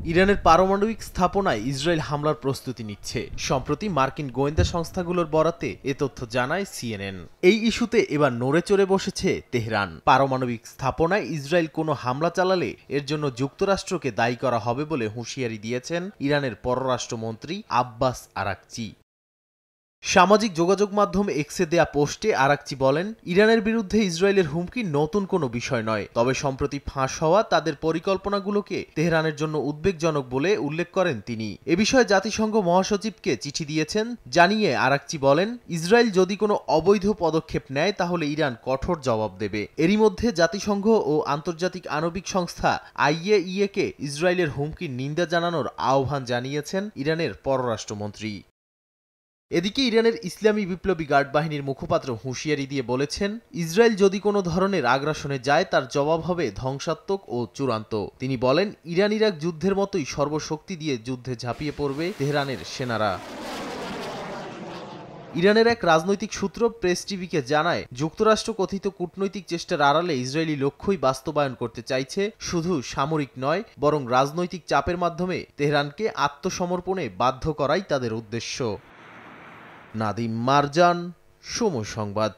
ইরানের পারমাণবিক স্থাপনায় ইসরায়েল হামলার প্রস্তুতি নিচ্ছে। সম্প্রতি মার্কিন গোয়েন্দা সংস্থাগুলোর বরাতে এ তথ্য জানায় সিএনএন। এই ইস্যুতে এবার নড়ে চড়ে বসেছে তেহরান। পারমাণবিক স্থাপনায় ইসরায়েল কোনো হামলা চালালে এর জন্য যুক্তরাষ্ট্রকে দায়ী করা হবে বলে হুঁশিয়ারি দিয়েছেন ইরানের পররাষ্ট্রমন্ত্রী আব্বাস আরাকচি। সামাজিক যোগাযোগ মাধ্যম এক্সে দেয়া পোস্টে আরাকচি বলেন, ইরানের বিরুদ্ধে ইসরায়েলের হুমকি নতুন কোনো বিষয় নয়, তবে সম্প্রতি ফাঁস হওয়া তাদের পরিকল্পনাগুলোকে তেহরানের জন্য উদ্বেগজনক বলে উল্লেখ করেন তিনি। এ বিষয়ে জাতিসংঘ মহাসচিবকে চিঠি দিয়েছেন। জানিয়ে আরাকচি বলেন, ইসরায়েল যদি কোনো অবৈধ পদক্ষেপ নেয় তাহলে ইরান কঠোর জবাব দেবে। এরই মধ্যে জাতিসংঘ ও আন্তর্জাতিক আণবিক সংস্থা আইএইএ-কে ইসরায়েলের হুমকির নিন্দা জানানোর আহ্বান জানিয়েছেন ইরানের পররাষ্ট্রমন্ত্রী। এদিকে ইরানের ইসলামী বিপ্লবী গার্ড বাহিনীর মুখপাত্র হুঁশিয়ারি দিয়ে বলেছেন, ইসরায়েল যদি কোনো ধরনের আগ্রাসনে যায় তার জবাব হবে ধ্বংসাত্মক ও চূড়ান্ত। তিনি বলেন, ইরান ইরাক যুদ্ধের মতোই সর্বশক্তি দিয়ে যুদ্ধে ঝাঁপিয়ে পড়বে তেহরানের সেনারা। ইরানের এক রাজনৈতিক সূত্র প্রেস টিভিকে জানায়, যুক্তরাষ্ট্র কথিত কূটনৈতিক চেষ্টার আড়ালে ইসরায়েলি লক্ষ্যই বাস্তবায়ন করতে চাইছে, শুধু সামরিক নয় বরং রাজনৈতিক চাপের মাধ্যমে তেহরানকে আত্মসমর্পণে বাধ্য করাই তাদের উদ্দেশ্য। নাদিম মারজান, সময় সংবাদ।